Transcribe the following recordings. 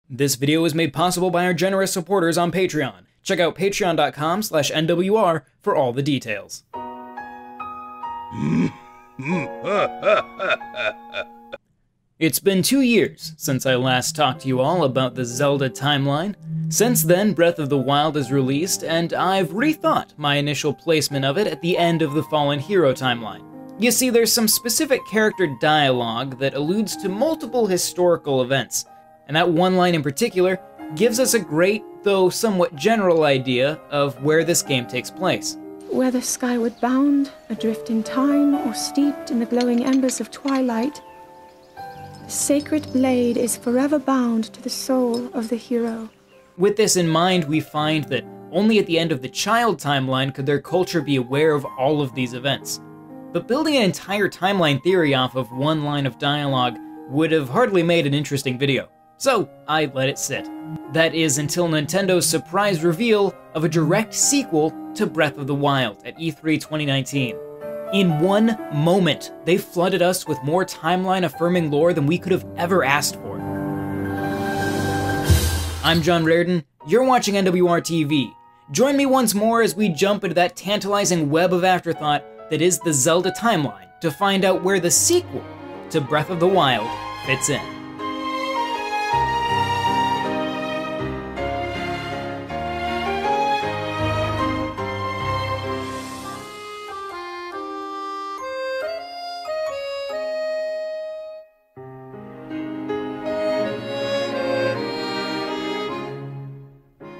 This video is made possible by our generous supporters on Patreon. Check out patreon.com/NWR for all the details. It's been 2 years since I last talked to you all about the Zelda timeline. Since then, Breath of the Wild is released, and I've rethought my initial placement of it at the end of the Fallen Hero timeline. You see, there's some specific character dialogue that alludes to multiple historical events, and that one line in particular gives us a great, though somewhat general idea of where this game takes place. Whether skyward bound, adrift in time, or steeped in the glowing embers of twilight, the sacred blade is forever bound to the soul of the hero. With this in mind, we find that only at the end of the child timeline could their culture be aware of all of these events. But building an entire timeline theory off of one line of dialogue would have hardly made an interesting video. So I let it sit. That is until Nintendo's surprise reveal of a direct sequel to Breath of the Wild at E3 2019. In one moment, they flooded us with more timeline-affirming lore than we could have ever asked for. I'm John Reardon, you're watching NWR TV. Join me once more as we jump into that tantalizing web of afterthought that is the Zelda timeline to find out where the sequel to Breath of the Wild fits in.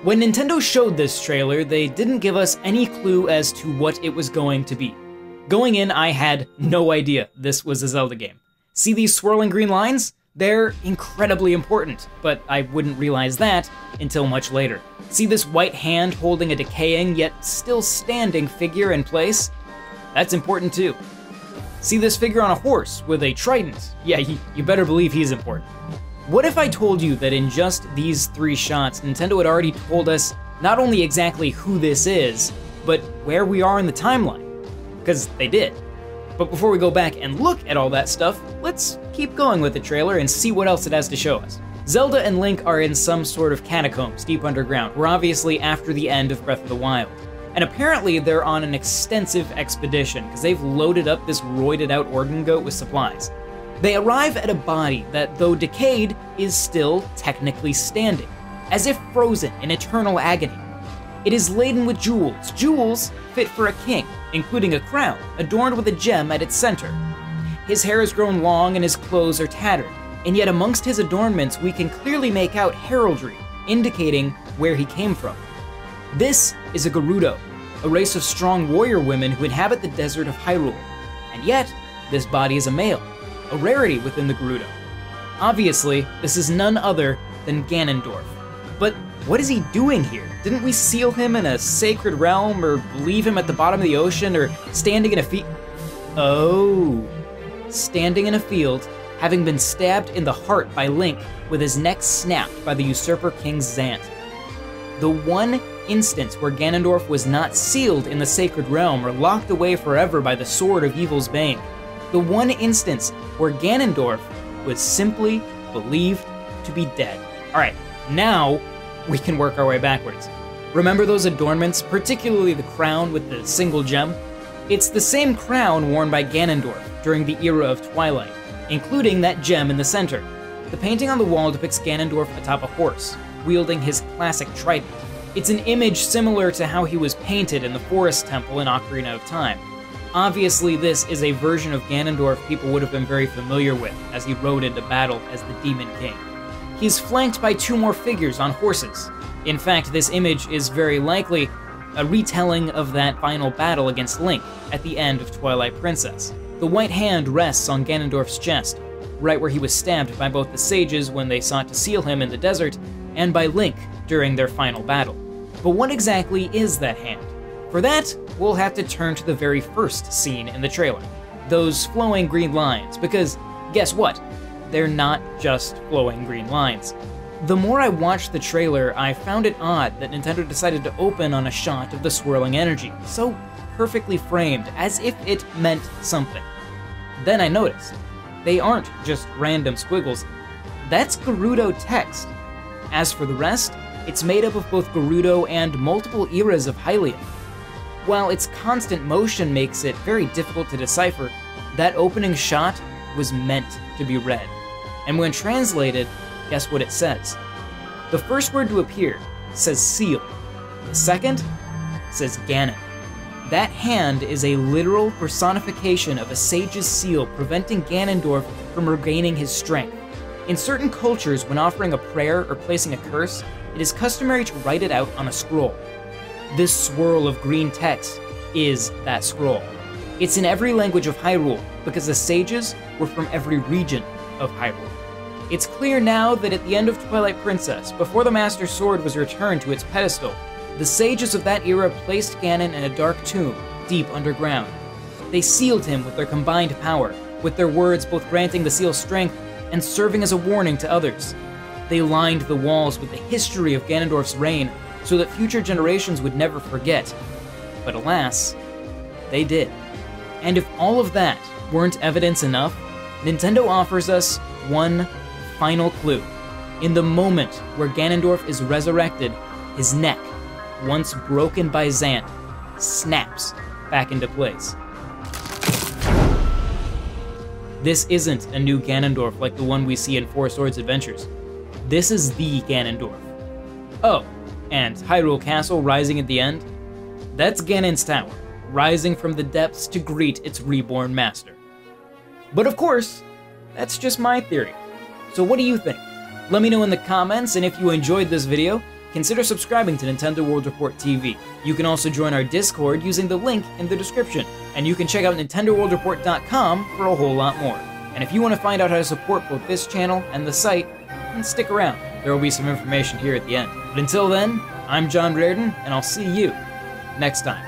When Nintendo showed this trailer, they didn't give us any clue as to what it was going to be. Going in, I had no idea this was a Zelda game. See these swirling green lines? They're incredibly important, but I wouldn't realize that until much later. See this white hand holding a decaying yet still standing figure in place? That's important too. See this figure on a horse with a trident? Yeah, you better believe he's important. What if I told you that in just these 3 shots, Nintendo had already told us not only exactly who this is, but where we are in the timeline? Because they did. But before we go back and look at all that stuff, let's keep going with the trailer and see what else it has to show us. Zelda and Link are in some sort of catacombs deep underground. We're obviously after the end of Breath of the Wild. And apparently they're on an extensive expedition, because they've loaded up this roided out organ goat with supplies. They arrive at a body that, though decayed, is still technically standing, as if frozen in eternal agony. It is laden with jewels, jewels fit for a king, including a crown adorned with a gem at its center. His hair has grown long and his clothes are tattered, and yet amongst his adornments we can clearly make out heraldry, indicating where he came from. This is a Gerudo, a race of strong warrior women who inhabit the desert of Hyrule, and yet this body is a male, a rarity within the Gerudo. Obviously, this is none other than Ganondorf. But what is he doing here? Didn't we seal him in a sacred realm, or leave him at the bottom of the ocean, or standing in a field? Oh, standing in a field, having been stabbed in the heart by Link with his neck snapped by the usurper King Zant. The one instance where Ganondorf was not sealed in the sacred realm or locked away forever by the sword of evil's bane. The one instance where Ganondorf was simply believed to be dead. Alright, now we can work our way backwards. Remember those adornments, particularly the crown with the single gem? It's the same crown worn by Ganondorf during the era of Twilight, including that gem in the center. The painting on the wall depicts Ganondorf atop a horse, wielding his classic trident. It's an image similar to how he was painted in the Forest Temple in Ocarina of Time. Obviously, this is a version of Ganondorf people would have been very familiar with as he rode into battle as the Demon King. He's flanked by 2 more figures on horses. In fact, this image is very likely a retelling of that final battle against Link at the end of Twilight Princess. The white hand rests on Ganondorf's chest, right where he was stabbed by both the sages when they sought to seal him in the desert, and by Link during their final battle. But what exactly is that hand? For that, we'll have to turn to the very first scene in the trailer. Those flowing green lines, because guess what? They're not just flowing green lines. The more I watched the trailer, I found it odd that Nintendo decided to open on a shot of the swirling energy, so perfectly framed, as if it meant something. Then I noticed, they aren't just random squiggles, that's Gerudo text. As for the rest, it's made up of both Gerudo and multiple eras of Hylia. While its constant motion makes it very difficult to decipher, that opening shot was meant to be read. And when translated, guess what it says? The first word to appear says seal. The second says Ganon. That hand is a literal personification of a sage's seal preventing Ganondorf from regaining his strength. In certain cultures, when offering a prayer or placing a curse, it is customary to write it out on a scroll. This swirl of green text is that scroll. It's in every language of Hyrule, because the sages were from every region of Hyrule. It's clear now that at the end of Twilight Princess, before the Master Sword was returned to its pedestal, the sages of that era placed Ganon in a dark tomb, deep underground. They sealed him with their combined power, with their words both granting the seal strength and serving as a warning to others. They lined the walls with the history of Ganondorf's reign so that future generations would never forget. But alas, they did. And if all of that weren't evidence enough, Nintendo offers us one final clue. In the moment where Ganondorf is resurrected, his neck, once broken by Zant, snaps back into place. This isn't a new Ganondorf like the one we see in Four Swords Adventures. This is the Ganondorf. Oh, and Hyrule Castle rising at the end? That's Ganon's tower, rising from the depths to greet its reborn master. But of course, that's just my theory. So what do you think? Let me know in the comments, and if you enjoyed this video, consider subscribing to Nintendo World Report TV. You can also join our Discord using the link in the description, and you can check out NintendoWorldReport.com for a whole lot more. And if you want to find out how to support both this channel and the site, then stick around. There will be some information here at the end. But until then, I'm John Reardon, and I'll see you next time.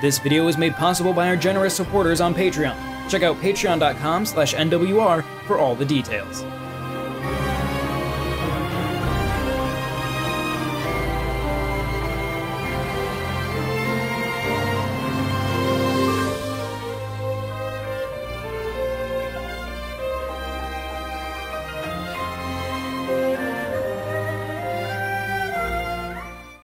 This video was made possible by our generous supporters on Patreon. Check out patreon.com/NWR for all the details.